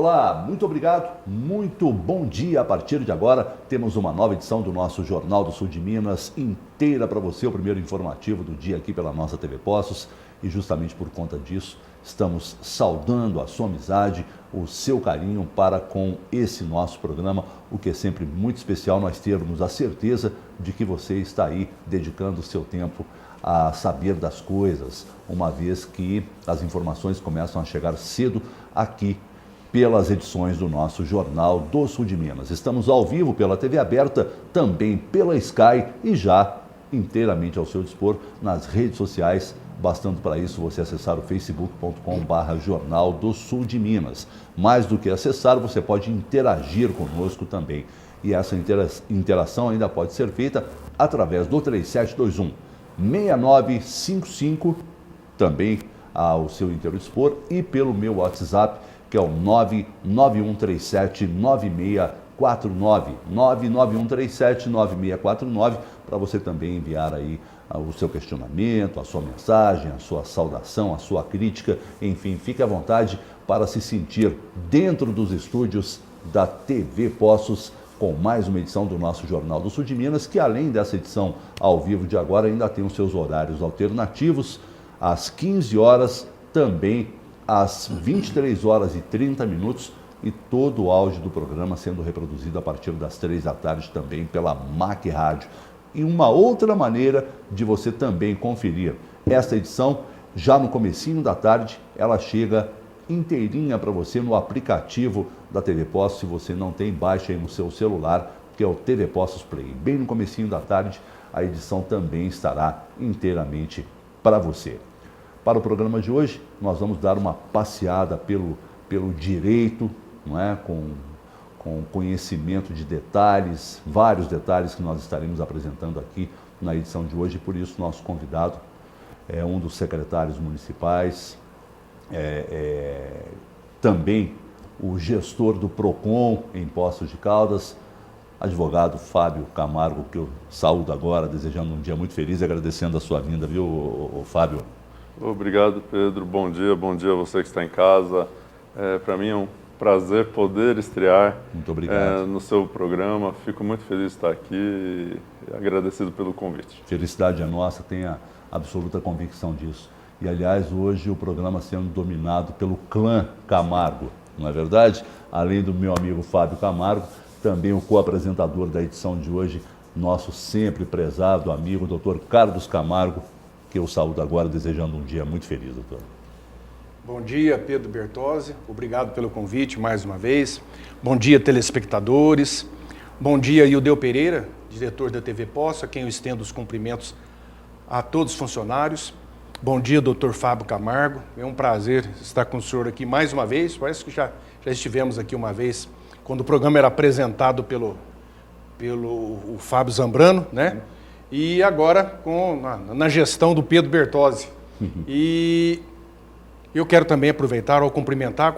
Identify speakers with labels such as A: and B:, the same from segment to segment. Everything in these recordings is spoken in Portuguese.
A: Olá, muito obrigado, muito bom dia. A partir de agora temos uma nova edição do nosso Jornal do Sul de Minas, inteira para você, o primeiro informativo do dia aqui pela nossa TV Poços. E justamente por conta disso, estamos saudando a sua amizade, o seu carinho para com esse nosso programa, o que é sempre muito especial nós termos a certeza de que você está aí dedicando o seu tempo a saber das coisas, uma vez que as informações começam a chegar cedo aqui pelas edições do nosso Jornal do Sul de Minas. Estamos ao vivo pela TV aberta, também pela Sky e já inteiramente ao seu dispor nas redes sociais, bastando para isso você acessar o facebook.com/Jornal do Sul de Minas. Mais do que acessar, você pode interagir conosco também. E essa interação ainda pode ser feita através do 3721-6955, também ao seu inteiro dispor, e pelo meu WhatsApp, que é o 99137-9649, 99137-9649, para você também enviar aí o seu questionamento, a sua mensagem, a sua saudação, a sua crítica, enfim, fique à vontade para se sentir dentro dos estúdios da TV Poços, com mais uma edição do nosso Jornal do Sul de Minas, que além dessa edição ao vivo de agora, ainda tem os seus horários alternativos, às 15 horas, também às 23 horas e 30 minutos, e todo o áudio do programa sendo reproduzido a partir das 3 da tarde também pela MAC Rádio. E uma outra maneira de você também conferir esta edição, já no comecinho da tarde, ela chega inteirinha para você no aplicativo da TV Poços. Se você não tem, baixa aí no seu celular, que é o TV Poços Play. Bem no comecinho da tarde, a edição também estará inteiramente para você. Para o programa de hoje, nós vamos dar uma passeada pelo direito, não é? Com conhecimento de detalhes, vários detalhes que nós estaremos apresentando aqui na edição de hoje. Por isso, nosso convidado é um dos secretários municipais, também o gestor do PROCON em Poços de Caldas, advogado Fábio Camargo, que eu saúdo agora, desejando um dia muito feliz e agradecendo a sua vinda, viu, Fábio?
B: Obrigado, Pedro. Bom dia a você que está em casa. Para mim é um prazer poder estrear
A: muito obrigado.
B: No seu programa. Fico muito feliz de estar aqui e agradecido pelo convite.
A: Felicidade é nossa, tenha absoluta convicção disso. E, aliás, hoje o programa sendo dominado pelo clã Camargo, não é verdade? Além do meu amigo Fábio Camargo, também o co-apresentador da edição de hoje, nosso sempre prezado amigo, Dr. Carlos Camargo, que eu saúdo agora desejando um dia muito feliz, doutor.
C: Bom dia, Pedro Bertozzi. Obrigado pelo convite mais uma vez. Bom dia, telespectadores. Bom dia, Ildeu Pereira, diretor da TV Poços, a quem eu estendo os cumprimentos a todos os funcionários. Bom dia, doutor Fábio Camargo. É um prazer estar com o senhor aqui mais uma vez. Parece que já estivemos aqui uma vez, quando o programa era apresentado pelo o Fábio Zambrano, né? E agora na gestão do Pedro Bertozzi. E eu quero também aproveitar ao cumprimentar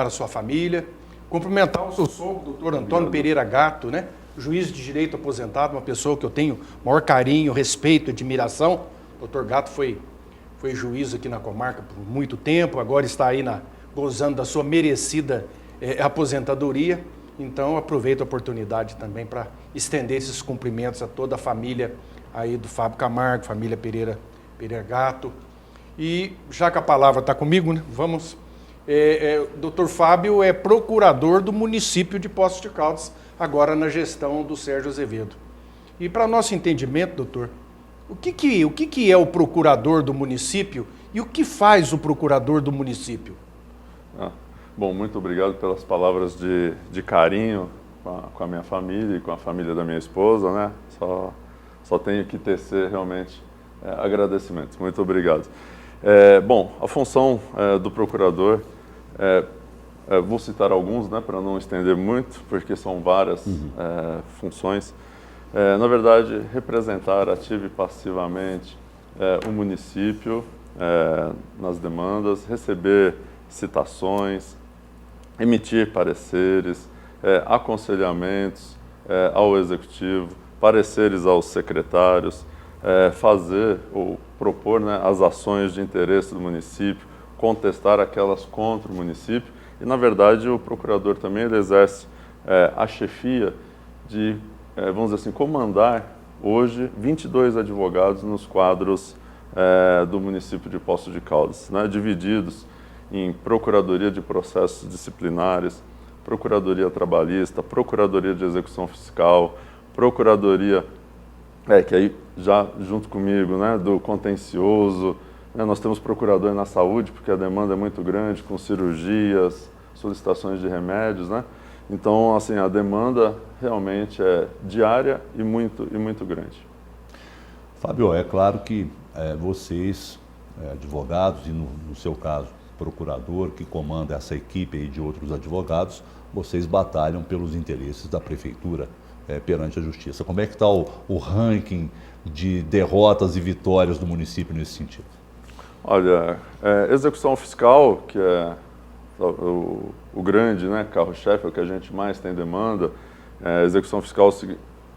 C: a sua família, cumprimentar o seu sogro, doutor Antônio Pereira Gato, né? Juiz de direito aposentado, uma pessoa que eu tenho maior carinho, respeito, admiração. O doutor Gato foi juiz aqui na comarca por muito tempo, agora está aí gozando da sua merecida aposentadoria. Então, aproveito a oportunidade também para estender esses cumprimentos a toda a família aí do Fábio Camargo, família Pereira Gato. E já que a palavra está comigo, né, vamos... Dr. Fábio é procurador do município de Poços de Caldas, agora na gestão do Sérgio Azevedo. E para nosso entendimento, doutor, o que é o procurador do município e o que faz o procurador do município?
B: Bom, muito obrigado pelas palavras de carinho com a minha família e com a família da minha esposa, né? Só tenho que tecer realmente agradecimentos. Muito obrigado. Bom, a função do procurador, vou citar alguns, né, para não estender muito, porque são várias funções. Na verdade, representar ativa e passivamente o município nas demandas, receber citações, emitir pareceres, aconselhamentos ao executivo, pareceres aos secretários, fazer ou propor, né, as ações de interesse do município, contestar aquelas contra o município E, na verdade, o procurador também ele exerce a chefia de, vamos dizer assim, comandar hoje 22 advogados nos quadros do município de Poços de Caldas, né, divididos em Procuradoria de Processos Disciplinares, Procuradoria Trabalhista, Procuradoria de Execução Fiscal, Procuradoria, que aí já junto comigo, né, do contencioso, né, nós temos procurador na saúde, porque a demanda é muito grande, com cirurgias, solicitações de remédios, né? Então, assim, a demanda realmente é diária e muito grande.
A: Fábio, é claro que vocês, advogados, e no seu caso, procurador que comanda essa equipe aí de outros advogados, vocês batalham pelos interesses da prefeitura perante a justiça. Como é que está o ranking de derrotas e vitórias do município nesse sentido?
B: Olha, execução fiscal, que é o grande, né, carro-chefe, é o que a gente mais tem demanda. Execução fiscal,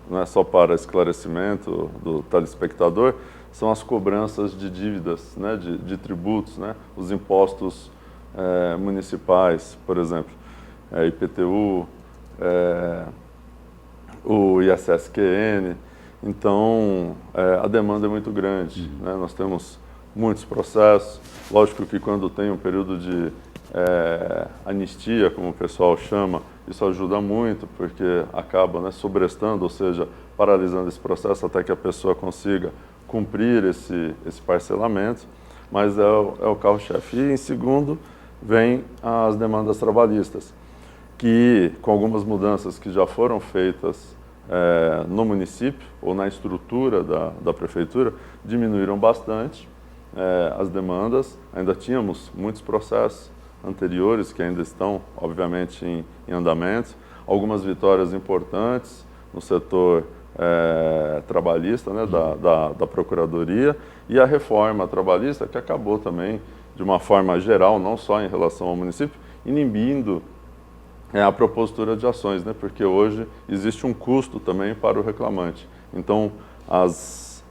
B: não é só para esclarecimento do telespectador, são as cobranças de dívidas, né, de tributos, né, os impostos municipais, por exemplo, IPTU, o ISSQN. Então, a demanda é muito grande, né? Nós temos muitos processos. Lógico que quando tem um período de anistia, como o pessoal chama, isso ajuda muito, porque acaba, né, sobrestando, ou seja, paralisando esse processo até que a pessoa consiga cumprir esse parcelamento, mas é o carro-chefe. E, em segundo, vem as demandas trabalhistas, que, com algumas mudanças que já foram feitas no município ou na estrutura da prefeitura, diminuíram bastante as demandas. Ainda tínhamos muitos processos anteriores que ainda estão, obviamente, em andamento. Algumas vitórias importantes no setor trabalhista, né, da Procuradoria, e a reforma trabalhista, que acabou também, de uma forma geral, não só em relação ao município, inibindo a propositura de ações, né, porque hoje existe um custo também para o reclamante. Então, as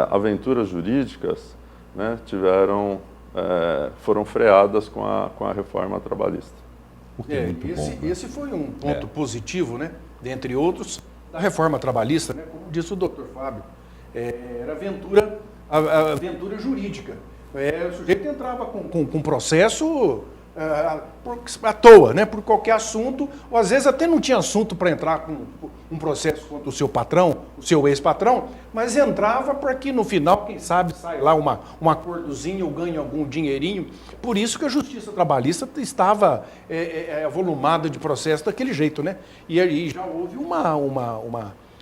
B: aventuras jurídicas, né, foram freadas com a reforma trabalhira.
C: Esse foi um ponto positivo, né, dentre outros, da reforma trabalhista, né, como disse o doutor Fábio, era a aventura jurídica. O sujeito entrava com processo à toa, né, por qualquer assunto, ou às vezes até não tinha assunto para entrar com um processo contra o seu patrão, o seu ex-patrão, mas entrava para que no final, quem sabe, sai lá um acordozinho ou ganha algum dinheirinho. Por isso que a Justiça Trabalhista estava avolumada de processo daquele jeito, né? E aí já houve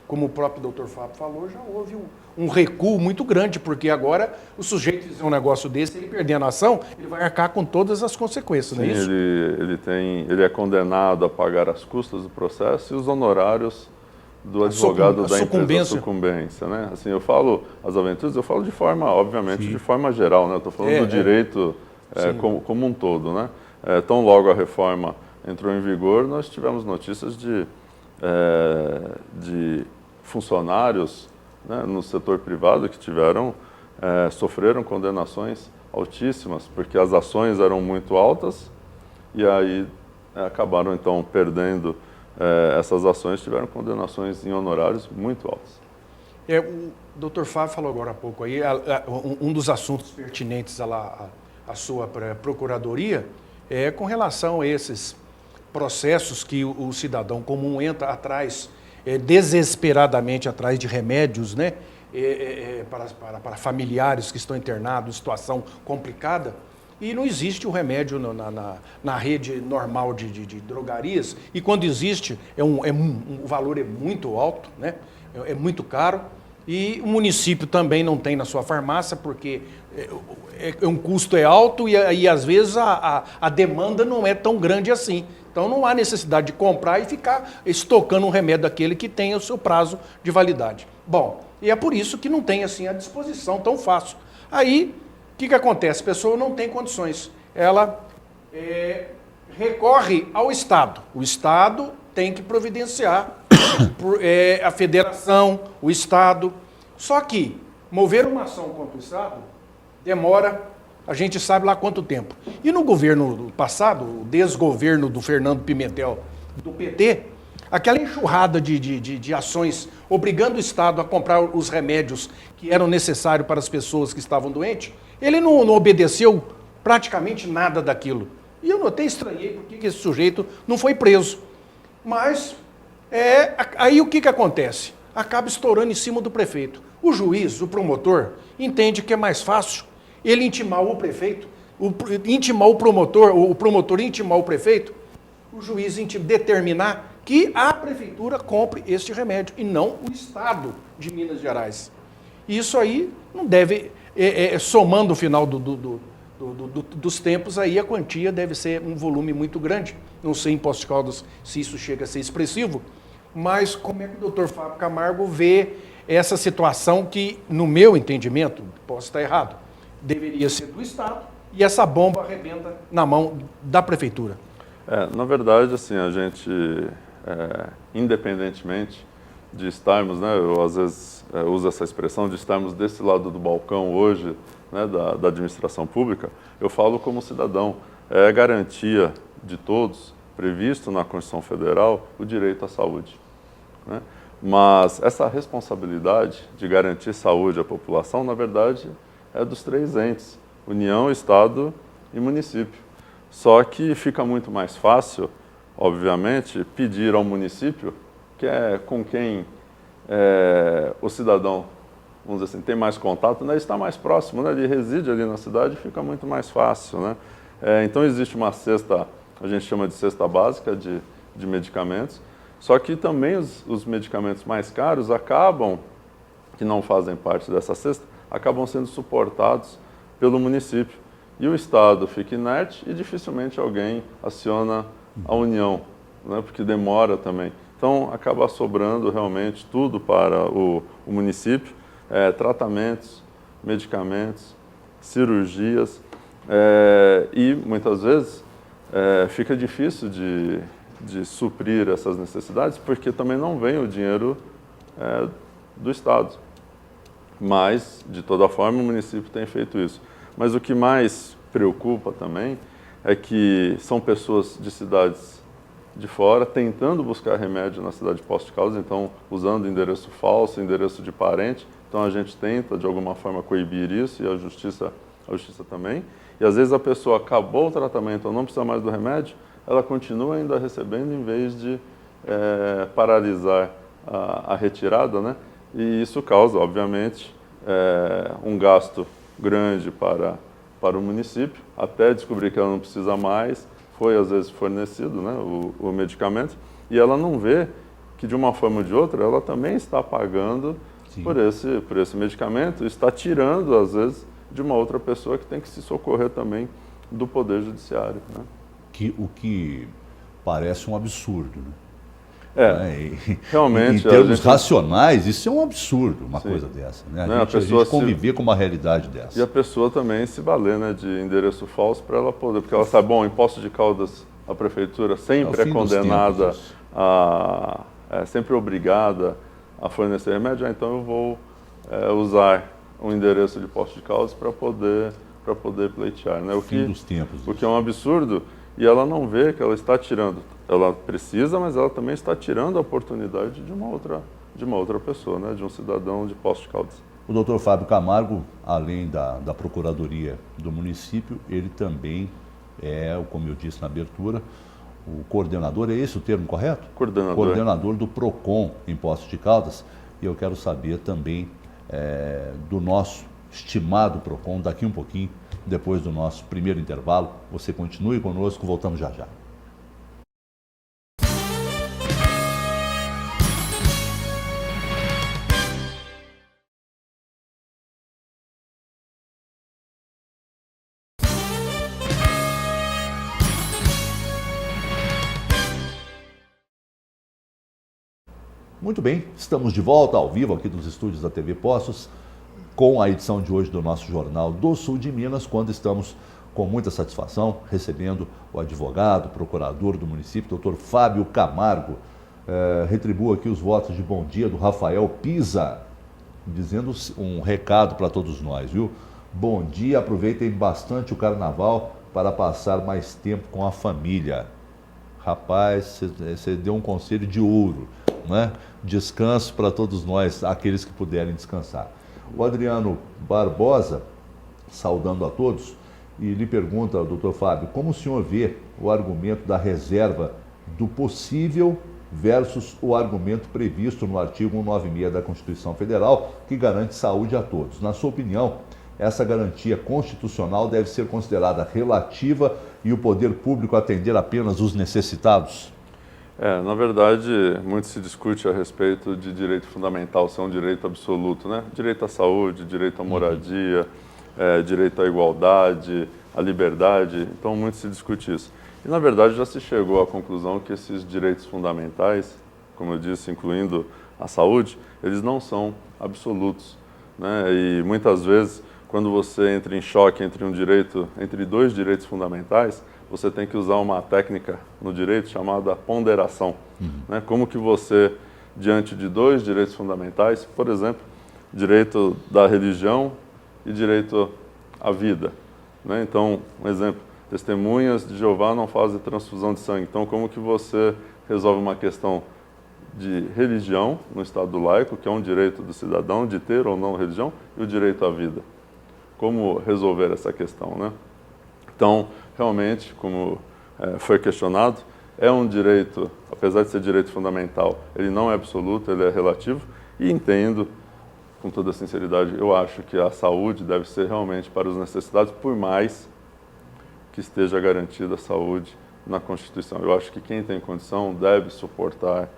C: como o próprio doutor Fábio falou, já houve um recuo muito grande, porque agora o sujeito fizer um negócio desse, ele perdendo a ação, ele vai arcar com todas as consequências, não é isso?
B: Ele é condenado a pagar as custas do processo e os honorários do advogado da empresa sucumbência, né? Assim, eu falo as aventuras, eu falo de forma, obviamente, de forma geral, né? Eu estou falando do direito como um todo, né? Tão logo a reforma entrou em vigor, nós tivemos notícias de funcionários, né, no setor privado que sofreram condenações altíssimas, porque as ações eram muito altas e aí acabaram então perdendo essas ações, tiveram condenações em honorários muito altos.
C: O doutor Fábio falou agora há pouco aí, um dos assuntos pertinentes à sua procuradoria é com relação a esses processos que o cidadão comum entra atrás, desesperadamente atrás de remédios, né, para familiares que estão internados em situação complicada, e não existe o remédio na rede normal de drogarias, e quando existe, o valor é muito alto, né, é muito caro, e o município também não tem na sua farmácia, porque um custo alto e às vezes a demanda não é tão grande assim. Então não há necessidade de comprar e ficar estocando um remédio daquele que tem o seu prazo de validade. Bom, e é por isso que não tem assim à disposição tão fácil. Aí, o que acontece? A pessoa não tem condições. Ela recorre ao Estado. O Estado tem que providenciar a federação, o Estado. Só que mover uma ação contra o Estado demora A gente sabe lá quanto tempo. E no governo passado, o desgoverno do Fernando Pimentel, do PT, aquela enxurrada de ações obrigando o Estado a comprar os remédios que eram necessários para as pessoas que estavam doentes, ele não obedeceu praticamente nada daquilo. E eu até estranhei porque esse sujeito não foi preso. Mas, aí o que acontece? Acaba estourando em cima do prefeito. O juiz, o promotor, entende que é mais fácil ele intimar o prefeito, intimar o promotor intimar o prefeito, o juiz determinar que a prefeitura compre este remédio e não o Estado de Minas Gerais. Isso aí não deve, somando o final dos tempos, aí a quantia deve ser um volume muito grande. Não sei em Poços de Caldas se isso chega a ser expressivo, mas como é que o doutor Fábio Camargo vê essa situação que, no meu entendimento, posso estar errado, deveria ser do Estado e essa bomba arrebenta na mão da prefeitura?
B: Na verdade, assim, a gente, independentemente de estarmos, né, eu às vezes uso essa expressão de estarmos desse lado do balcão hoje, né, da administração pública, eu falo como cidadão, é garantia de todos, previsto na Constituição Federal, o direito à saúde, né? Mas essa responsabilidade de garantir saúde à população, na verdade, é dos três entes, União, Estado e município. Só que fica muito mais fácil, obviamente, pedir ao município, que é com quem o cidadão, vamos dizer assim, tem mais contato, né, está mais próximo, né, ele reside ali na cidade, fica muito mais fácil, né? Então existe uma cesta, a gente chama de cesta básica de medicamentos, só que também os medicamentos mais caros acabam, que não fazem parte dessa cesta, acabam sendo suportados pelo município. E o Estado fica inerte e dificilmente alguém aciona a União, né, porque demora também. Então, acaba sobrando realmente tudo para o município, tratamentos, medicamentos, cirurgias, e muitas vezes fica difícil de suprir essas necessidades, porque também não vem o dinheiro do Estado. Mas, de toda forma, o município tem feito isso. Mas o que mais preocupa também é que são pessoas de cidades de fora tentando buscar remédio na cidade de Poços de Caldas, então usando endereço falso, endereço de parente. Então a gente tenta, de alguma forma, coibir isso e a justiça também. E às vezes a pessoa acabou o tratamento ou não precisa mais do remédio, ela continua ainda recebendo em vez de paralisar a retirada, né? E isso causa, obviamente, um gasto grande para o município, até descobrir que ela não precisa mais, foi às vezes fornecido, né, o medicamento, e ela não vê que de uma forma ou de outra ela também está pagando por esse medicamento, está tirando às vezes de uma outra pessoa que tem que se socorrer também do Poder Judiciário, né?
A: O que parece um absurdo, né?
B: Realmente.
A: Em termos racionais, isso é um absurdo, uma coisa dessa, né? A gente conviver com uma realidade dessa.
B: E a pessoa também se valer, né, de endereço falso para ela poder, porque ela sabe, bom, em Poços de Caldas, a prefeitura sempre é condenada, sempre obrigada a fornecer remédio, então eu vou usar um endereço de Poços de Caldas para poder pleitear, né? O que é um absurdo, e ela não vê que ela está tirando. Ela precisa, mas ela também está tirando a oportunidade de uma outra pessoa, né? De um cidadão de Poços de Caldas.
A: O doutor Fábio Camargo, além da Procuradoria do município, ele também como eu disse na abertura, o coordenador, é esse o termo correto? Coordenador do PROCON em Poços de Caldas. E eu quero saber também do nosso estimado PROCON daqui um pouquinho, depois do nosso primeiro intervalo. Você continue conosco, voltamos já já. Muito bem, estamos de volta ao vivo aqui dos estúdios da TV Poços, com a edição de hoje do nosso Jornal do Sul de Minas, quando estamos com muita satisfação recebendo o advogado, procurador do município, doutor Fábio Camargo. Retribuo aqui os votos de bom dia do Rafael Pisa, dizendo um recado para todos nós, viu? Bom dia, aproveitem bastante o carnaval para passar mais tempo com a família. Rapaz, você deu um conselho de ouro, né? Descanso para todos nós, aqueles que puderem descansar. O Adriano Barbosa, saudando a todos, e lhe pergunta, doutor Fábio, como o senhor vê o argumento da reserva do possível versus o argumento previsto no artigo 196 da Constituição Federal, que garante saúde a todos? Na sua opinião, essa garantia constitucional deve ser considerada relativa e o poder público atender apenas os necessitados?
B: Na verdade, muito se discute a respeito de direito fundamental ser um direito absoluto, né? Direito à saúde, direito à moradia, direito à igualdade, à liberdade. Então, muito se discute isso. E, na verdade, já se chegou à conclusão que esses direitos fundamentais, como eu disse, incluindo a saúde, eles não são absolutos, né? E, muitas vezes, quando você entra em choque entre dois direitos fundamentais, você tem que usar uma técnica no direito chamada ponderação. Né? Como que você, diante de dois direitos fundamentais, por exemplo, direito da religião e direito à vida, né? Então, um exemplo, testemunhas de Jeová não fazem transfusão de sangue. Então, como que você resolve uma questão de religião no Estado laico, que é um direito do cidadão de ter ou não religião, e o direito à vida? Como resolver essa questão, né? Então, realmente, como foi questionado, é um direito, apesar de ser direito fundamental, ele não é absoluto, ele é relativo, e entendo, com toda sinceridade, eu acho que a saúde deve ser realmente para os necessitados, por mais que esteja garantida a saúde na Constituição. Eu acho que quem tem condição deve suportar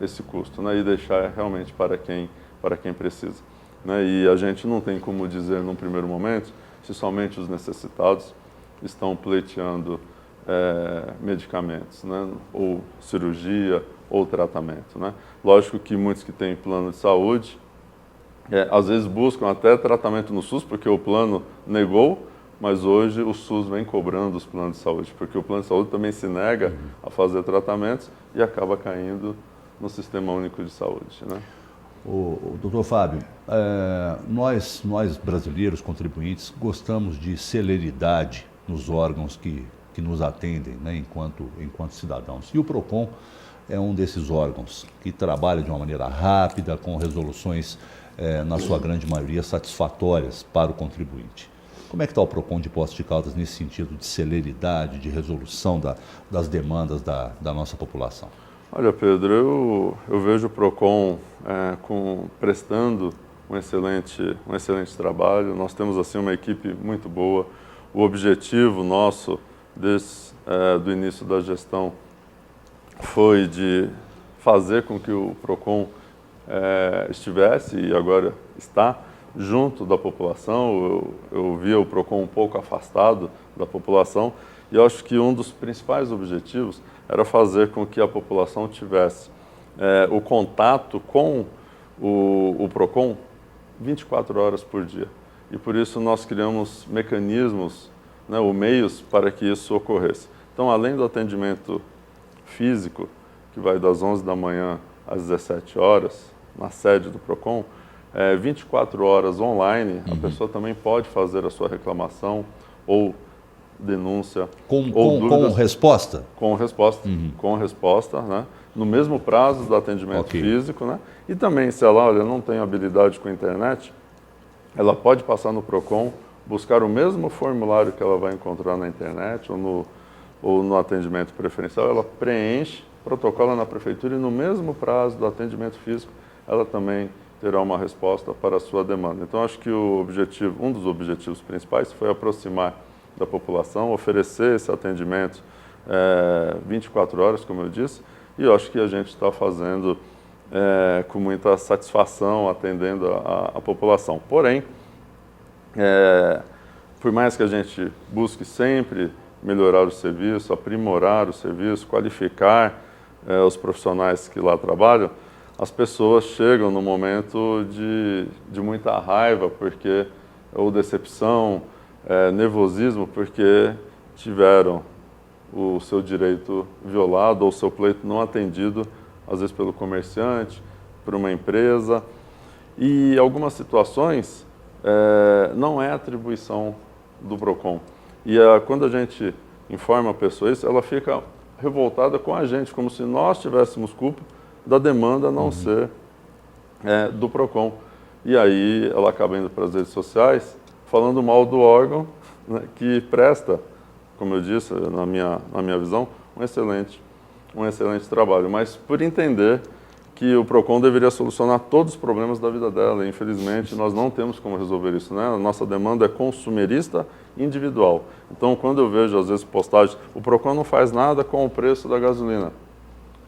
B: esse custo, né, e deixar realmente para quem precisa. Né, e a gente não tem como dizer num primeiro momento se somente os necessitados estão pleiteando medicamentos, né, ou cirurgia ou tratamento. Né. Lógico que muitos que têm plano de saúde às vezes buscam até tratamento no SUS porque o plano negou, mas hoje o SUS vem cobrando os planos de saúde, porque o plano de saúde também se nega a fazer tratamentos e acaba caindo no Sistema Único de Saúde. Né.
A: O doutor Fábio, nós brasileiros contribuintes gostamos de celeridade nos órgãos que nos atendem, né, enquanto cidadãos. E o PROCON é um desses órgãos que trabalha de uma maneira rápida, com resoluções, na sua grande maioria, satisfatórias para o contribuinte. Como é que está o PROCON de Poços de Caldas nesse sentido de celeridade, de resolução das demandas da nossa população?
B: Olha, Pedro, eu vejo o PROCON prestando um excelente trabalho. Nós temos assim uma equipe muito boa. O objetivo nosso desde do início da gestão foi de fazer com que o PROCON estivesse, e agora está, junto da população. Eu via o PROCON um pouco afastado da população, e eu acho que um dos principais objetivos era fazer com que a população tivesse o contato com o PROCON 24 horas por dia. E por isso nós criamos mecanismos, né, ou meios para que isso ocorresse. Então, além do atendimento físico, que vai das 11 da manhã às 17 horas, na sede do PROCON, 24 horas online, a pessoa também pode fazer a sua reclamação ou denúncia.
A: Com resposta?
B: Com resposta, com resposta, né? No mesmo prazo do atendimento físico, né? E também, se ela não tem habilidade com a internet, ela pode passar no PROCON, buscar o mesmo formulário que ela vai encontrar na internet ou no atendimento preferencial, ela preenche, protocola na prefeitura, e no mesmo prazo do atendimento físico, ela também terá uma resposta para a sua demanda. Então, acho que um dos objetivos principais foi aproximar da população, oferecer esse atendimento 24 horas, como eu disse, e eu acho que a gente está fazendo com muita satisfação, atendendo a população. Porém, por mais que a gente busque sempre melhorar o serviço, aprimorar o serviço, qualificar os profissionais que lá trabalham, as pessoas chegam no momento de muita raiva, ou decepção, nervosismo, porque tiveram o seu direito violado ou o seu pleito não atendido, às vezes pelo comerciante, por uma empresa. E algumas situações não é atribuição do PROCON. E quando a gente informa a pessoa isso, ela fica revoltada com a gente, como se nós tivéssemos culpa da demanda não ser do PROCON. E aí ela acaba indo para as redes sociais falando mal do órgão, né, que presta, como eu disse, na minha visão, um excelente trabalho, mas por entender que o PROCON deveria solucionar todos os problemas da vida dela. E, infelizmente, nós não temos como resolver isso, né? A nossa demanda é consumerista individual. Então, quando eu vejo, às vezes, postagens, o PROCON não faz nada com o preço da gasolina.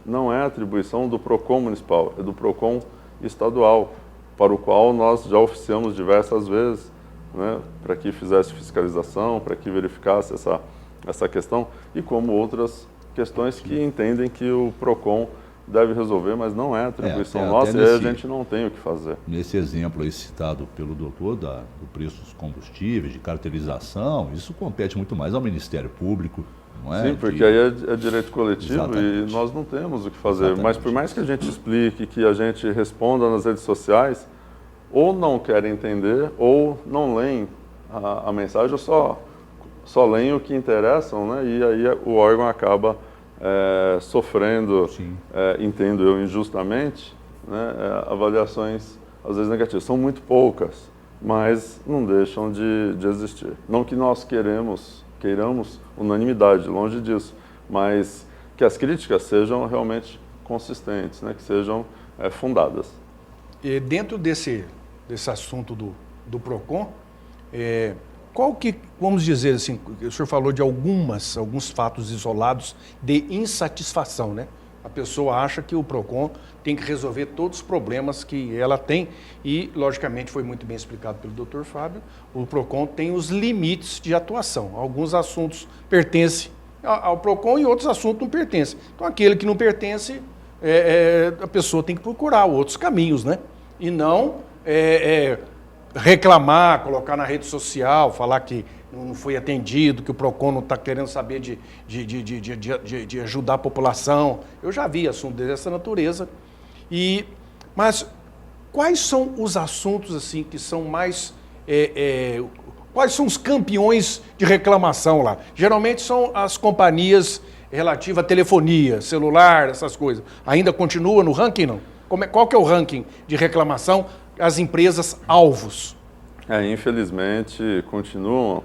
B: Não é atribuição do PROCON municipal, é do PROCON estadual, para o qual nós já oficiamos diversas vezes, né? Para que fizesse fiscalização, para que verificasse essa questão, e como outras questões que entendem que o PROCON deve resolver, mas não é atribuição nossa, e aí a gente não tem o que fazer.
A: Nesse exemplo aí citado pelo doutor do preço dos combustíveis, de cartelização, isso compete muito mais ao Ministério Público, não é?
B: Sim, porque aí é direito coletivo. Exatamente. E nós não temos o que fazer. Exatamente. Mas por mais que a gente explique, que a gente responda nas redes sociais, ou não querem entender, ou não leem a mensagem, ou só leem o que interessam, né? E aí o órgão acaba sofrendo, entendo eu, injustamente, né, avaliações às vezes negativas. São muito poucas, mas não deixam de existir. Não que nós queiramos unanimidade, longe disso, mas que as críticas sejam realmente consistentes, né, que sejam fundadas.
C: E dentro desse assunto do PROCON, qual que, vamos dizer assim, o senhor falou de alguns fatos isolados de insatisfação, né? A pessoa acha que o PROCON tem que resolver todos os problemas que ela tem e, logicamente, foi muito bem explicado pelo Dr. Fábio, o PROCON tem os limites de atuação. Alguns assuntos pertencem ao PROCON e outros assuntos não pertencem. Então, aquele que não pertence, a pessoa tem que procurar outros caminhos, né? E não reclamar, colocar na rede social, falar que não foi atendido, que o PROCON não está querendo saber de ajudar a população. Eu já vi assuntos dessa natureza. Mas quais são os assuntos assim que são mais... quais são os campeões de reclamação lá? Geralmente são as companhias relativas à telefonia, celular, essas coisas. Ainda continua no ranking, não? Qual que é o ranking de reclamação? As empresas alvos?
B: Infelizmente, continuam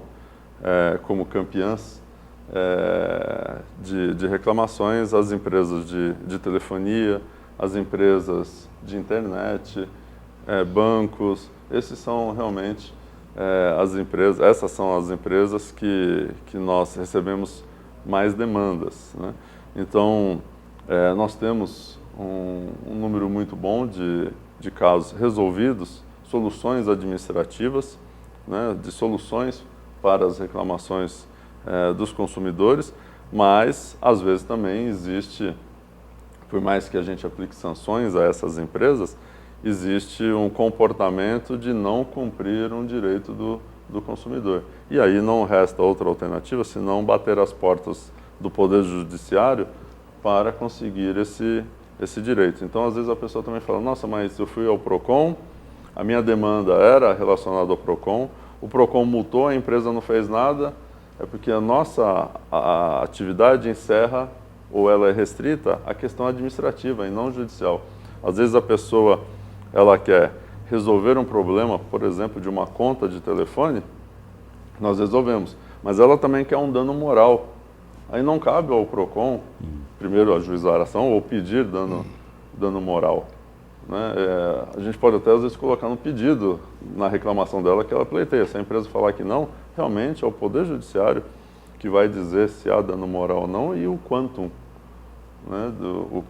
B: como campeãs de reclamações as empresas de telefonia, as empresas de internet, bancos. Esses são realmente essas são as empresas que nós recebemos mais demandas, né? Então, nós temos um número muito bom de casos resolvidos, soluções administrativas, né, de soluções para as reclamações dos consumidores, mas às vezes também existe, por mais que a gente aplique sanções a essas empresas, existe um comportamento de não cumprir um direito do consumidor. E aí não resta outra alternativa senão bater as portas do Poder Judiciário para conseguir esse direito. Então, às vezes a pessoa também fala, nossa, mas eu fui ao PROCON, a minha demanda era relacionada ao PROCON, o PROCON multou, a empresa não fez nada, é porque a atividade encerra, ou ela é restrita, à questão administrativa e não judicial. Às vezes a pessoa, ela quer resolver um problema, por exemplo, de uma conta de telefone, nós resolvemos, mas ela também quer um dano moral. Aí não cabe ao PROCON, primeiro, ajuizar a ação ou pedir dano moral, né? A gente pode até, às vezes, colocar no pedido, na reclamação dela, que ela pleiteia. Se a empresa falar que não, realmente é o Poder Judiciário que vai dizer se há dano moral ou não e o quantum, né?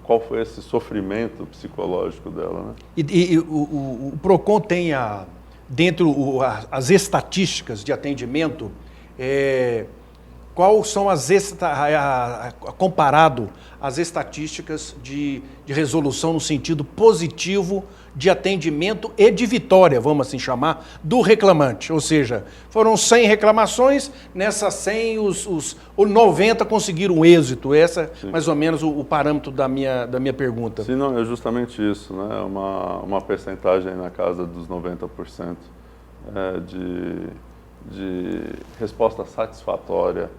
B: Qual foi esse sofrimento psicológico dela, né?
C: E o PROCON tem, dentro as estatísticas de atendimento, quais são comparado às estatísticas de resolução no sentido positivo de atendimento e de vitória, vamos assim chamar, do reclamante? Ou seja, foram 100 reclamações, nessas 100 os 90 conseguiram êxito. Essa é mais ou menos o parâmetro da minha pergunta.
B: Sim, não, é justamente isso, né? Uma percentagem na casa dos 90% de resposta satisfatória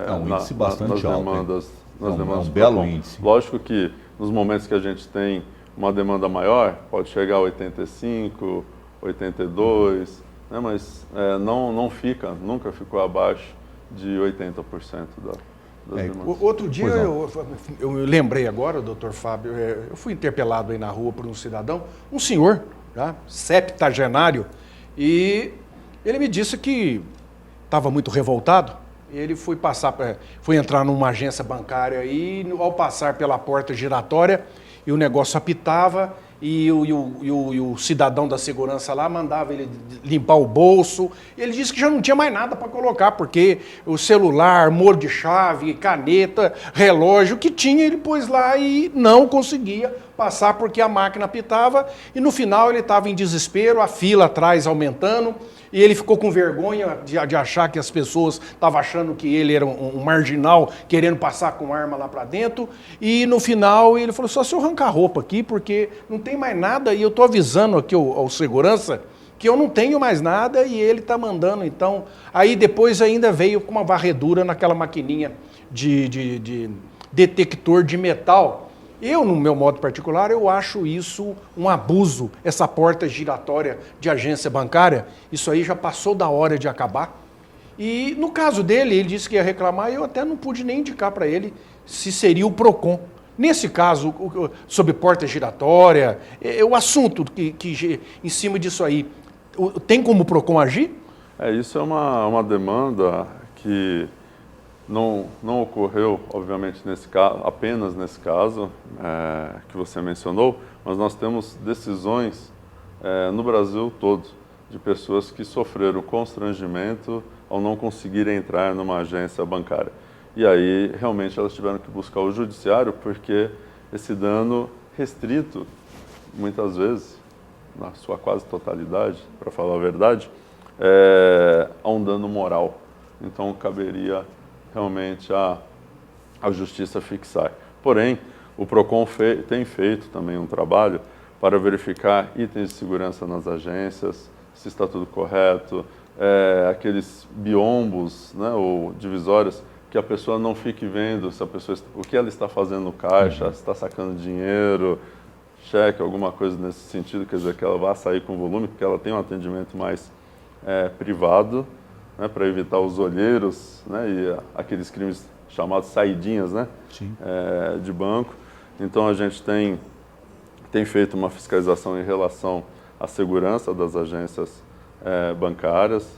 A: um índice bastante
B: nas
A: alto,
B: demandas.
A: Um belo índice.
B: Lógico que nos momentos que a gente tem uma demanda maior, pode chegar a 85, 82, né, mas nunca ficou abaixo de 80% das demandas.
C: Outro dia eu me lembrei agora, doutor Fábio, eu fui interpelado aí na rua por um cidadão, um senhor, tá, septagenário, e ele me disse que estava muito revoltado. Ele foi entrar numa agência bancária e, ao passar pela porta giratória, e o negócio apitava, e o cidadão da segurança lá mandava ele limpar o bolso. E ele disse que já não tinha mais nada para colocar, porque o celular, molho de chave, caneta, relógio, o que tinha ele pôs lá e não conseguia passar porque a máquina apitava. E no final ele estava em desespero, a fila atrás aumentando, e ele ficou com vergonha de achar que as pessoas estavam achando que ele era um marginal querendo passar com arma lá para dentro. E no final ele falou, só se eu arrancar a roupa aqui, porque não tem mais nada, e eu estou avisando aqui ao segurança que eu não tenho mais nada, e ele está mandando. Então, aí depois ainda veio com uma varredura naquela maquininha de detector de metal. Eu, no meu modo particular, eu acho isso um abuso, essa porta giratória de agência bancária. Isso aí já passou da hora de acabar. E no caso dele, ele disse que ia reclamar, e eu até não pude nem indicar para ele se seria o PROCON. Nesse caso, sobre porta giratória, o assunto que em cima disso aí, tem como o PROCON agir?
B: Isso é uma demanda que não ocorreu, obviamente, apenas nesse caso que você mencionou, mas nós temos decisões no Brasil todo de pessoas que sofreram constrangimento ao não conseguirem entrar numa agência bancária. E aí, realmente, elas tiveram que buscar o judiciário, porque esse dano restrito, muitas vezes, na sua quase totalidade, para falar a verdade, a um dano moral. Então, caberia realmente a justiça fixar. Porém, o PROCON tem feito também um trabalho para verificar itens de segurança nas agências, se está tudo correto, aqueles biombos, né, ou divisórias, que a pessoa não fique vendo se o que ela está fazendo no caixa, se está sacando dinheiro, cheque, alguma coisa nesse sentido, quer dizer, que ela vá sair com volume, porque ela tem um atendimento mais privado, né, para evitar os olheiros, né, e aqueles crimes chamados saidinhas, né, de banco. Então a gente tem feito uma fiscalização em relação à segurança das agências bancárias,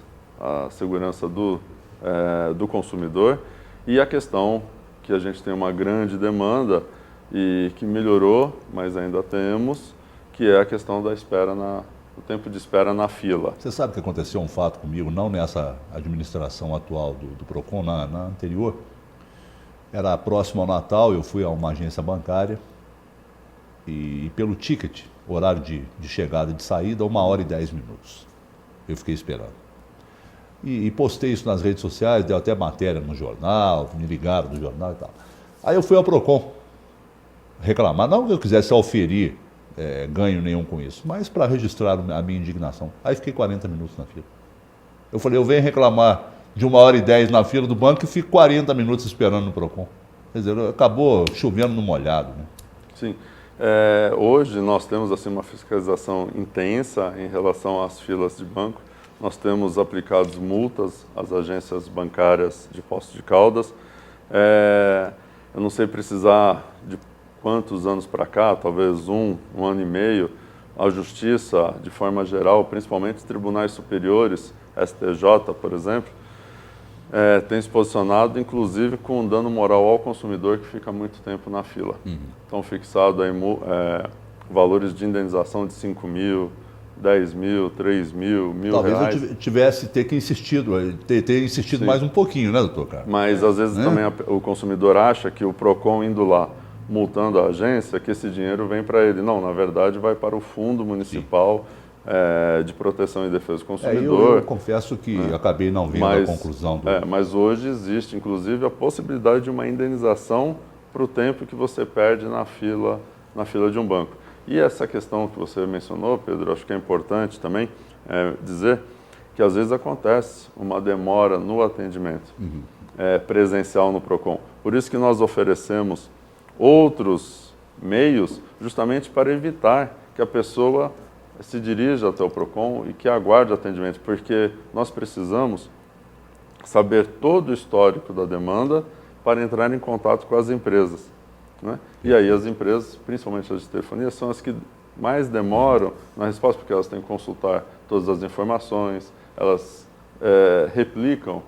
B: a segurança do consumidor, e a questão que a gente tem uma grande demanda e que melhorou, mas ainda temos, que é a questão da o tempo de espera na fila.
A: Você sabe que aconteceu um fato comigo, não nessa administração atual do PROCON, na anterior. Era próximo ao Natal, eu fui a uma agência bancária e pelo ticket, horário de chegada e de saída, 1h10. Eu fiquei esperando. E postei isso nas redes sociais, deu até matéria no jornal, me ligaram do jornal e tal. Aí eu fui ao PROCON reclamar, não que eu quisesse oferir ganho nenhum com isso, mas para registrar a minha indignação. Aí fiquei 40 minutos na fila. Eu falei, eu venho reclamar de 1h10 na fila do banco e fico 40 minutos esperando no PROCON. Quer dizer, acabou chovendo no molhado, né?
B: Sim. Hoje nós temos assim, uma fiscalização intensa em relação às filas de banco. Nós temos aplicados multas às agências bancárias de Poços de Caldas. Eu não sei precisar de quantos anos para cá, talvez um ano e meio, a Justiça, de forma geral, principalmente os tribunais superiores, STJ, por exemplo, tem se posicionado, inclusive, com um dano moral ao consumidor que fica muito tempo na fila. Então, fixado aí, valores de indenização de 5 mil, 10 mil, 3 mil, R$1.000.
A: Talvez eu tivesse ter insistido
B: Sim.
A: mais um pouquinho, né, doutor Carlos?
B: Mas, às vezes, também o consumidor acha que o PROCON indo lá, multando a agência, que esse dinheiro vem para ele. Não, na verdade, vai para o Fundo Municipal de Proteção e Defesa do Consumidor.
A: Eu confesso que acabei não vendo a conclusão.
B: Mas hoje existe, inclusive, a possibilidade de uma indenização para o tempo que você perde na fila de um banco. E essa questão que você mencionou, Pedro, acho que é importante também dizer que às vezes acontece uma demora no atendimento presencial no PROCON. Por isso que nós oferecemos outros meios justamente para evitar que a pessoa se dirija até o PROCON e que aguarde atendimento, porque nós precisamos saber todo o histórico da demanda para entrar em contato com as empresas, né? E aí as empresas, principalmente as de telefonia, são as que mais demoram na resposta, porque elas têm que consultar todas as informações, elas replicam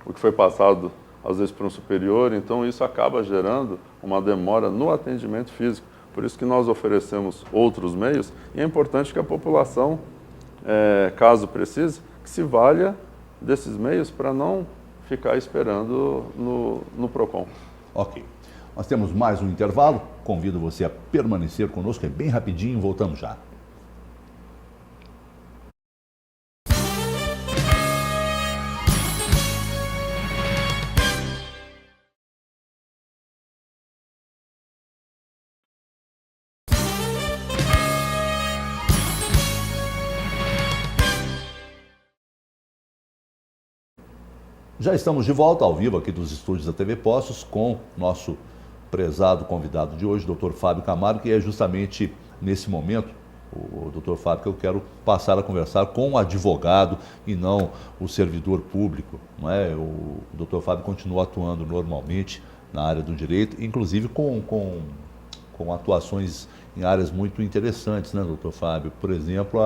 B: o que foi passado, às vezes, para um superior, então isso acaba gerando uma demora no atendimento físico. Por isso que nós oferecemos outros meios, e é importante que a população, caso precise, que se valha desses meios para não ficar esperando no PROCON.
A: Ok. Nós temos mais um intervalo, convido você a permanecer conosco, é bem rapidinho, voltamos já. Já estamos de volta ao vivo aqui dos estúdios da TV Poços com nosso prezado convidado de hoje, Dr. Fábio Camargo, que é justamente nesse momento, o Dr. Fábio, que eu quero passar a conversar com o advogado e não o servidor público, não é? O Dr. Fábio continua atuando normalmente na área do direito, inclusive com atuações em áreas muito interessantes, né, Dr. Fábio? Por exemplo,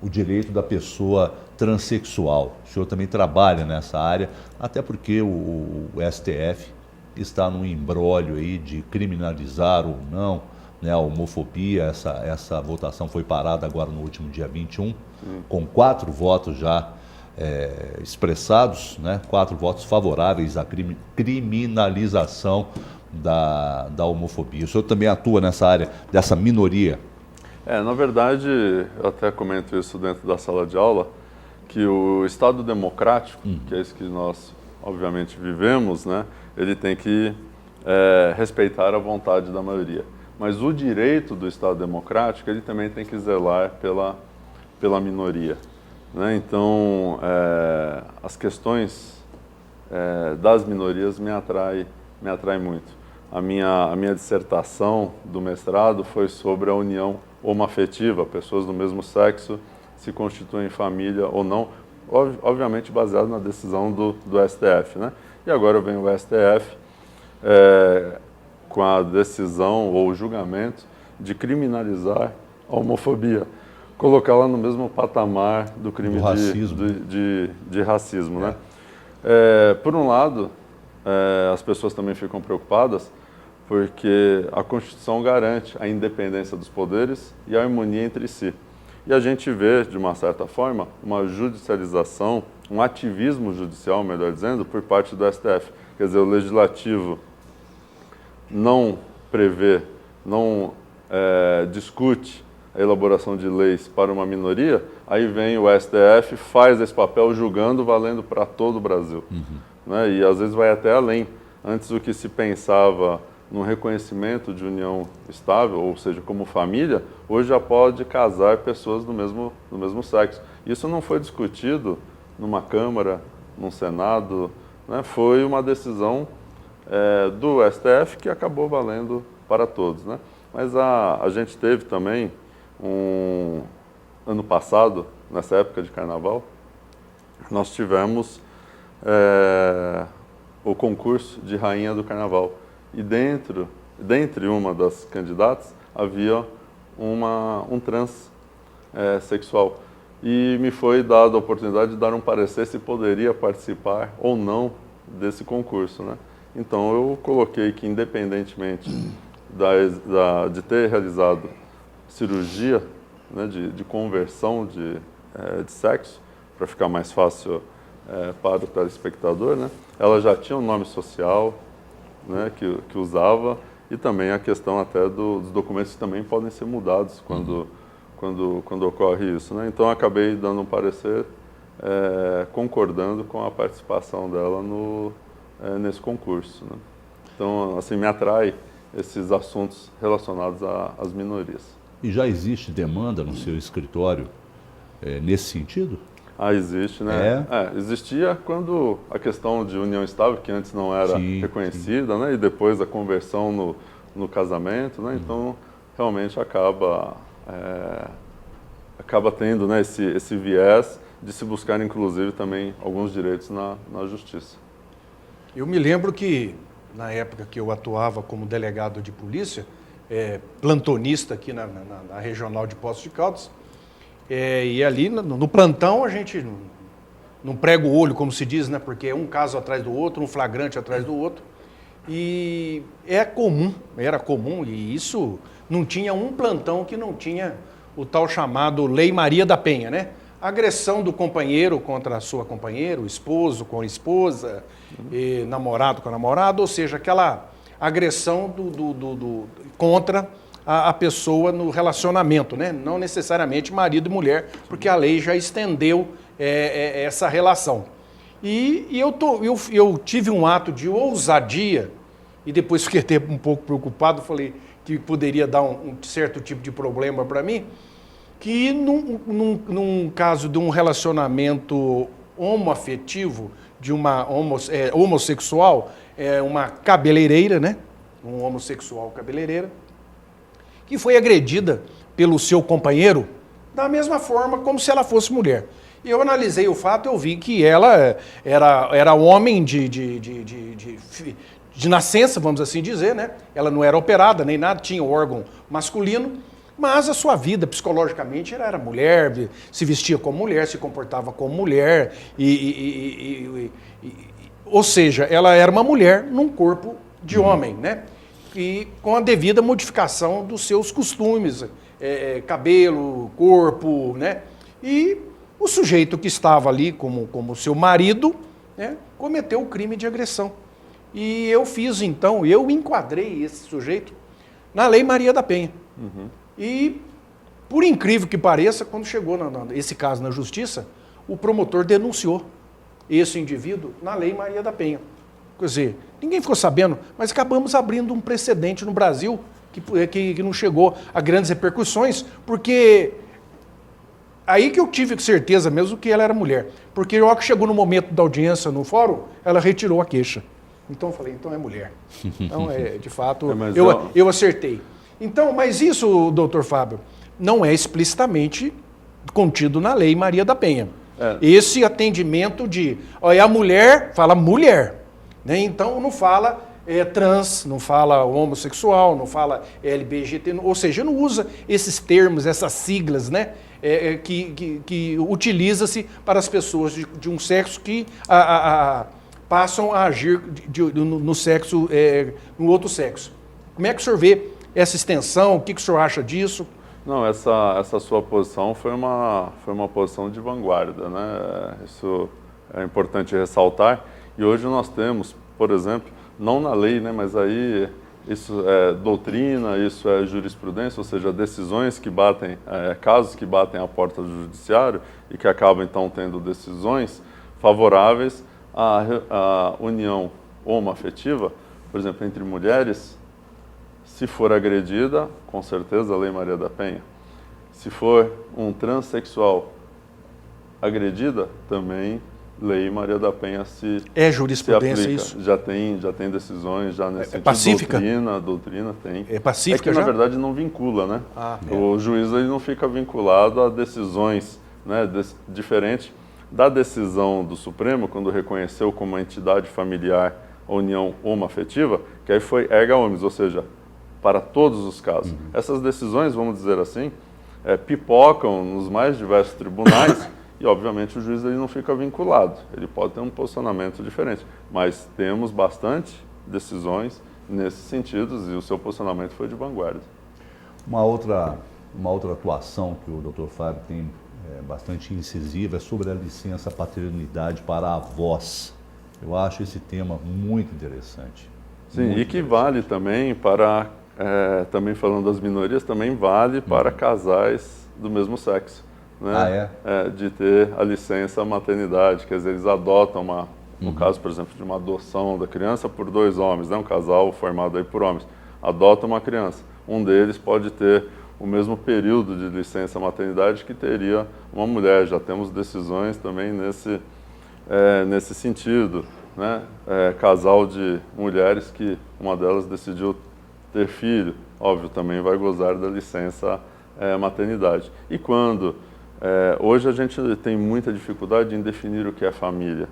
A: o direito da pessoa transexual. O senhor também trabalha nessa área, até porque o STF está num imbróglio aí de criminalizar ou não, né, a homofobia. Essa votação foi parada agora no último dia 21, com 4 votos já expressados, né, 4 votos favoráveis à criminalização da homofobia. O senhor também atua nessa área dessa minoria?
B: Na verdade, eu até comento isso dentro da sala de aula, que o Estado democrático, que é isso que nós, obviamente, vivemos, né, ele tem que respeitar a vontade da maioria. Mas o direito do Estado democrático, ele também tem que zelar pela minoria, né? Então, as questões das minorias me atraem muito. A minha dissertação do mestrado foi sobre a união homoafetiva, pessoas do mesmo sexo se constituem família ou não, obviamente baseado na decisão do STF, né? E agora vem o STF com a decisão ou o julgamento de criminalizar a homofobia, colocá-la no mesmo patamar do crime de racismo, né? Por um lado, as pessoas também ficam preocupadas porque a Constituição garante a independência dos poderes e a harmonia entre si. E a gente vê, de uma certa forma, uma judicialização, um ativismo judicial, melhor dizendo, por parte do STF. Quer dizer, o Legislativo não prevê, não discute a elaboração de leis para uma minoria, aí vem o STF, faz esse papel julgando, valendo para todo o Brasil. Né? E às vezes vai até além. Antes o que se pensava no reconhecimento de união estável, ou seja, como família, hoje já pode casar pessoas do mesmo sexo. Isso não foi discutido numa Câmara, num Senado, né? Foi uma decisão do STF que acabou valendo para todos, né? Mas a gente teve também, ano passado, nessa época de Carnaval, nós tivemos o concurso de Rainha do Carnaval. E dentre uma das candidatas, havia um transexual. E me foi dada a oportunidade de dar um parecer se poderia participar ou não desse concurso, né? Então eu coloquei que, independentemente de ter realizado cirurgia, né, de conversão de sexo, para ficar mais fácil para o telespectador, né, ela já tinha um nome social, né, que usava, e também a questão até dos documentos que também podem ser mudados quando ocorre isso, né? Então acabei dando um parecer concordando com a participação dela nesse concurso, né? Então, assim, me atrai esses assuntos relacionados às minorias.
A: E já existe demanda no seu escritório nesse sentido?
B: Existe, né? Existia quando a questão de união estável, que antes não era reconhecida, né? E depois a conversão no casamento, né? Então, realmente acaba tendo, né, esse viés de se buscar, inclusive, também alguns direitos na justiça.
C: Eu me lembro que, na época que eu atuava como delegado de polícia, plantonista aqui na Regional de Poços de Caldas, e ali no plantão a gente não prega o olho, como se diz, né? Porque é um caso atrás do outro, um flagrante atrás do outro. E era comum, e isso não tinha um plantão que não tinha o tal chamado Lei Maria da Penha, né? Agressão do companheiro contra a sua companheira, o esposo com a esposa, namorado com a namorada, ou seja, aquela agressão contra a pessoa no relacionamento, né? Não necessariamente marido e mulher, porque a lei já estendeu essa relação. E eu tive um ato de ousadia, e depois fiquei até um pouco preocupado, falei que poderia dar um certo tipo de problema para mim, que num caso de um relacionamento homoafetivo, de uma homossexual, uma cabeleireira, né? Um homossexual cabeleireira, que foi agredida pelo seu companheiro da mesma forma como se ela fosse mulher. E eu analisei o fato e eu vi que ela era homem de nascença, vamos assim dizer, né? Ela não era operada nem nada, tinha órgão masculino, mas a sua vida, psicologicamente, ela era mulher, se vestia como mulher, se comportava como mulher, ou seja, ela era uma mulher num corpo de homem, né? E com a devida modificação dos seus costumes, cabelo, corpo, né? E o sujeito que estava ali como seu marido, né, cometeu o crime de agressão. E eu enquadrei esse sujeito na Lei Maria da Penha.
B: Uhum.
C: E, por incrível que pareça, quando chegou esse caso na justiça, o promotor denunciou esse indivíduo na Lei Maria da Penha. Quer dizer, ninguém ficou sabendo, mas acabamos abrindo um precedente no Brasil que não chegou a grandes repercussões, porque aí que eu tive certeza mesmo que ela era mulher. Porque logo que chegou no momento da audiência no fórum, ela retirou a queixa. Então eu falei, então é mulher. Então, de fato, eu acertei. Então, mas isso, doutor Fábio, não é explicitamente contido na Lei Maria da Penha. Esse atendimento a mulher fala mulher, né? Então não fala trans, não fala homossexual, não fala LGBT, ou seja, não usa esses termos, essas siglas, né? Que utiliza-se para as pessoas de um sexo que passam a agir no sexo, no outro sexo. Como é que o senhor vê essa extensão? O que o senhor acha disso?
B: Não, essa sua posição foi uma posição de vanguarda, né? Isso é importante ressaltar. E hoje nós temos, por exemplo, não na lei, né, mas aí isso é doutrina, isso é jurisprudência, ou seja, decisões que batem, casos que batem à porta do judiciário e que acabam então tendo decisões favoráveis à união homoafetiva, por exemplo, entre mulheres. Se for agredida, com certeza a Lei Maria da Penha. Se for um transexual agredida, também Lei Maria da Penha se
C: jurisprudência
B: aplica.
C: isso?
B: Já tem decisões já nesse sentido.
C: Pacífica?
B: Doutrina tem.
C: É pacífica
B: que,
C: já?
B: na verdade, não vincula, né? O juiz ele não fica vinculado a decisões, né, diferente da decisão do Supremo, quando reconheceu como entidade familiar a união homoafetiva, que aí foi erga omnes, ou seja, para todos os casos. Essas decisões, vamos dizer assim, pipocam nos mais diversos tribunais e, obviamente, o juiz ele não fica vinculado. Ele pode ter um posicionamento diferente, mas temos bastante decisões nesses sentidos e o seu posicionamento foi de vanguarda.
A: Uma outra atuação que o Dr. Fábio tem bastante incisiva é sobre a licença paternidade para avós. Eu acho esse tema muito interessante.
B: Sim, muito e que vale também para... também falando das minorias, também vale para casais do mesmo sexo, né? De ter a licença maternidade, quer dizer, eles adotam no caso, por exemplo, de uma adoção da criança por 2 homens, né? Um casal formado aí por homens. adota uma criança. Um deles pode ter o mesmo período de licença maternidade que teria uma mulher. Já temos decisões também nesse sentido, né? Casal de mulheres que uma delas decidiu ter filho, óbvio, também vai gozar da licença maternidade. E quando hoje a gente tem muita dificuldade em definir o que é família,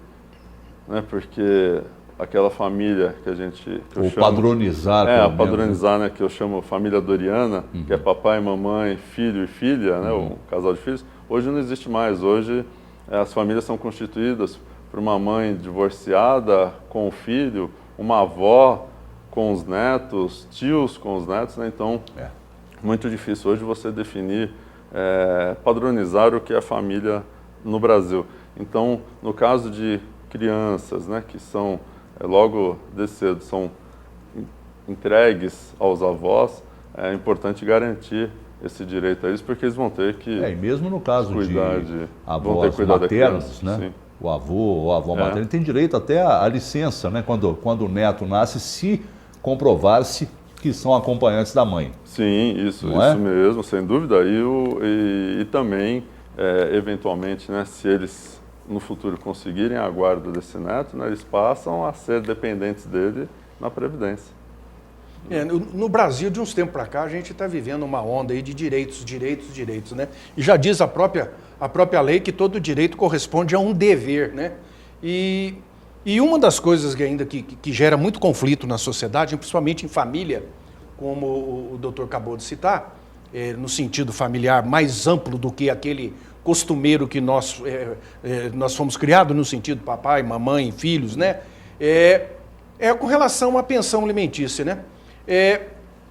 B: né? Porque aquela família que eu chamo,
A: padronizar.
B: Padronizar, né? Que eu chamo família doriana, que é papai, mamãe, filho e filha, né? Um casal de filhos. Hoje não existe mais. Hoje as famílias são constituídas por uma mãe divorciada com o filho, uma avó com os netos, tios com os netos, né? Então, muito difícil hoje você definir, padronizar o que é família no Brasil. Então, no caso de crianças, né, que são logo desde cedo são entregues aos avós, é importante garantir esse direito a eles, porque eles vão ter que
A: e mesmo no caso
B: cuidar
A: de avós maternos, né? Sim. O avô ou a avó materna tem direito até a licença, né? Quando o neto nasce, se comprovar-se que são acompanhantes da mãe.
B: Sim, isso mesmo, sem dúvida. E também, eventualmente, né, se eles no futuro conseguirem a guarda desse neto, né, eles passam a ser dependentes dele na Previdência.
C: No Brasil, de uns tempos para cá, a gente está vivendo uma onda aí de direitos, né? E já diz a própria lei que todo direito corresponde a um dever, né? E uma das coisas que ainda que gera muito conflito na sociedade, principalmente em família, como o doutor acabou de citar, no sentido familiar mais amplo do que aquele costumeiro que nós fomos criados, no sentido papai, mamãe, filhos, né? Com relação à pensão alimentícia, né?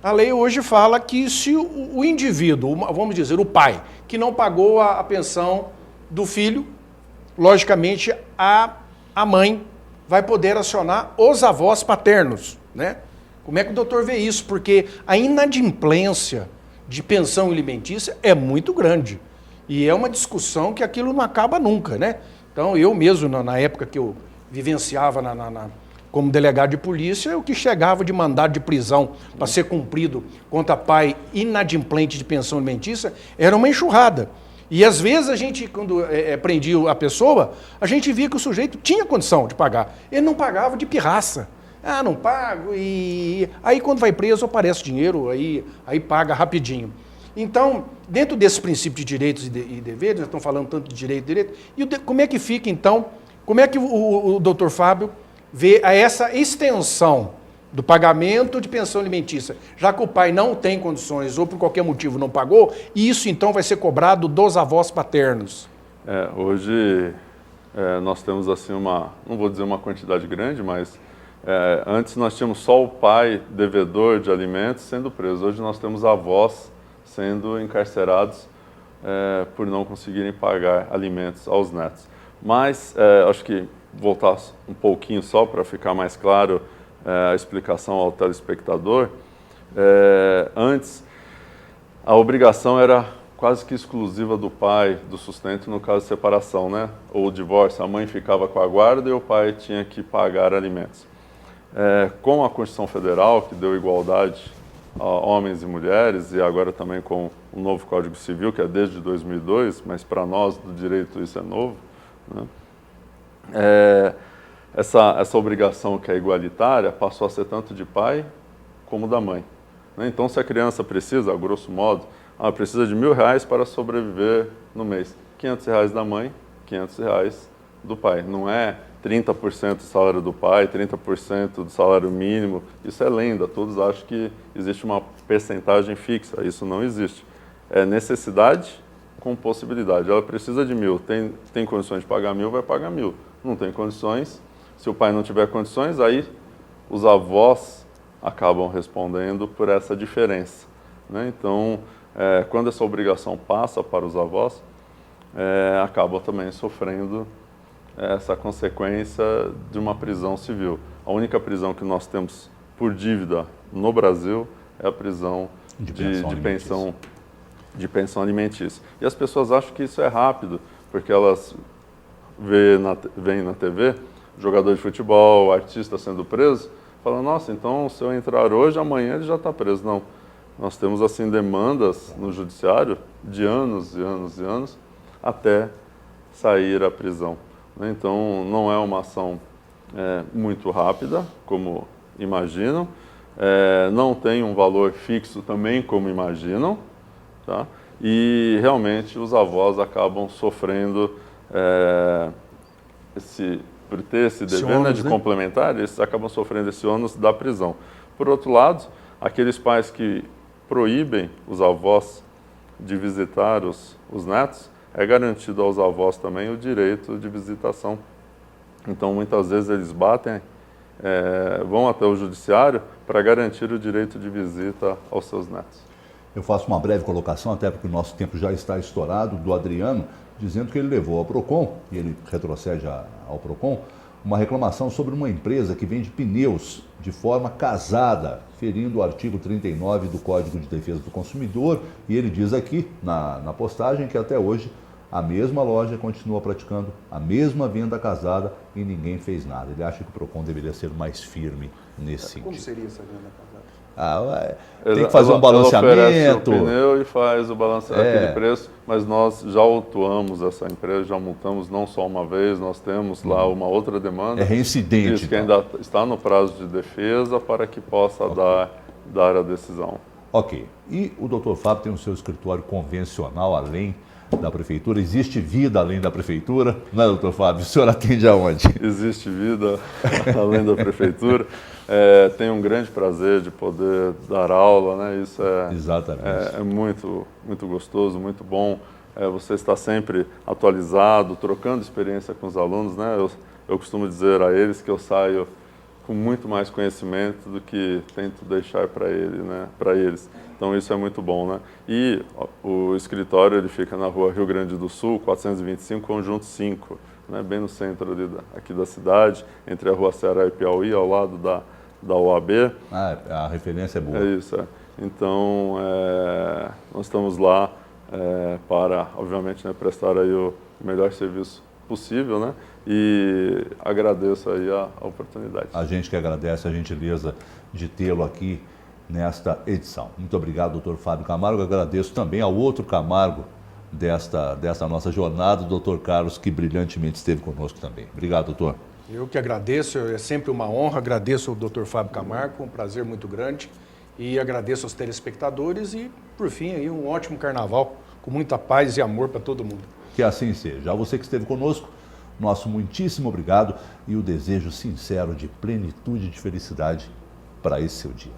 C: A lei hoje fala que se o indivíduo, vamos dizer, o pai, que não pagou a pensão do filho, logicamente a mãe vai poder acionar os avós paternos, né? Como é que o doutor vê isso? Porque a inadimplência de pensão alimentícia é muito grande. E é uma discussão que aquilo não acaba nunca, né? Então, eu mesmo, na época que eu vivenciava como delegado de polícia, o que chegava de mandado de prisão para ser cumprido contra pai inadimplente de pensão alimentícia era uma enxurrada. E às vezes a gente, quando prendia a pessoa, a gente via que o sujeito tinha condição de pagar. Ele não pagava de pirraça. Não pago. E aí quando vai preso aparece dinheiro, aí paga rapidinho. Então, dentro desse princípio de direitos e deveres, nós estamos falando tanto de direito, e como é que fica então, como é que o doutor Fábio vê essa extensão do pagamento de pensão alimentícia, já que o pai não tem condições ou por qualquer motivo não pagou, e isso então vai ser cobrado dos avós paternos?
B: Hoje nós temos assim não vou dizer uma quantidade grande, mas antes nós tínhamos só o pai devedor de alimentos sendo preso. Hoje nós temos avós sendo encarcerados por não conseguirem pagar alimentos aos netos. Mas acho que voltar um pouquinho só para ficar mais claro a explicação ao telespectador. Antes, a obrigação era quase que exclusiva do pai, do sustento, no caso de separação, né? Ou divórcio, a mãe ficava com a guarda e o pai tinha que pagar alimentos. Com a Constituição Federal, que deu igualdade a homens e mulheres, e agora também com o novo Código Civil, que é desde 2002, mas para nós do direito isso é novo, né? Essa obrigação que é igualitária passou a ser tanto de pai como da mãe, né? Então, se a criança precisa, a grosso modo, precisa de R$1.000 para sobreviver no mês, R$500 da mãe, R$500 do pai. Não é 30% do salário do pai, 30% do salário mínimo. Isso é lenda, todos acham que existe uma percentagem fixa. Isso não existe. É necessidade com possibilidade. Ela precisa de 1.000, tem condições de pagar 1.000, vai pagar 1.000. Não tem condições, se o pai não tiver condições, aí os avós acabam respondendo por essa diferença, né? Então, quando essa obrigação passa para os avós, acabam também sofrendo essa consequência de uma prisão civil. A única prisão que nós temos por dívida no Brasil é a prisão de pensão alimentícia. E as pessoas acham que isso é rápido, porque elas veem na TV jogador de futebol, artista sendo preso, Fala, nossa, então se eu entrar hoje, amanhã ele já está preso. Não, nós temos assim demandas no judiciário de anos e anos e anos até sair a prisão. Então não é uma ação muito rápida, como imaginam, não tem um valor fixo também, como imaginam, tá? E realmente os avós acabam sofrendo por ter esse dever
C: ônus,
B: de
C: né?
B: complementar, eles acabam sofrendo esse ônus da prisão. Por outro lado, aqueles pais que proíbem os avós de visitar os netos, é garantido aos avós também o direito de visitação. Então, muitas vezes eles batem, vão até o judiciário para garantir o direito de visita aos seus netos.
A: Eu faço uma breve colocação, até porque o nosso tempo já está estourado, do Adriano, dizendo que ele levou ao PROCON, e ele retrocede ao PROCON, uma reclamação sobre uma empresa que vende pneus de forma casada, ferindo o artigo 39 do Código de Defesa do Consumidor, e ele diz aqui, na postagem, que até hoje a mesma loja continua praticando a mesma venda casada e ninguém fez nada. Ele acha que o PROCON deveria ser mais firme nesse sentido.
C: Como seria essa venda casada?
A: Tem que fazer um balanceamento.
B: Ela oferece o pneu e faz o balanceamento aquele preço, mas nós já autuamos essa empresa, já multamos não só uma vez, nós temos lá uma outra demanda.
A: É reincidente.
B: Diz que ainda está no prazo de defesa para que possa dar a decisão.
A: Ok. E o Dr. Fábio tem o seu escritório convencional além da prefeitura. Existe vida além da prefeitura, não é, doutor Fábio? O senhor atende aonde?
B: Existe vida além da prefeitura. Tenho um grande prazer de poder dar aula, né? Isso é muito, muito gostoso, muito bom. Você está sempre atualizado, trocando experiência com os alunos, né? Eu costumo dizer a eles que eu saio com muito mais conhecimento do que tento deixar para eles. Então isso é muito bom, né? E o escritório ele fica na rua Rio Grande do Sul, 425, Conjunto 5, né? Bem no centro aqui da cidade, entre a rua Ceará e Piauí, ao lado da OAB.
A: A referência é boa.
B: É isso, Então, nós estamos lá para, obviamente, né, prestar aí o melhor serviço possível, né? E agradeço aí a oportunidade.
A: A gente que agradece a gentileza de tê-lo aqui nesta edição. Muito obrigado, doutor Fábio Camargo. Agradeço também ao outro Camargo desta nossa jornada, o doutor Carlos, que brilhantemente esteve conosco também. Obrigado, doutor.
C: Eu que agradeço, é sempre uma honra, agradeço ao Dr. Fábio Camargo, um prazer muito grande, e agradeço aos telespectadores e, por fim, aí, um ótimo carnaval, com muita paz e amor para todo mundo.
A: Que assim seja. A você que esteve conosco, nosso muitíssimo obrigado e o desejo sincero de plenitude e de felicidade para esse seu dia.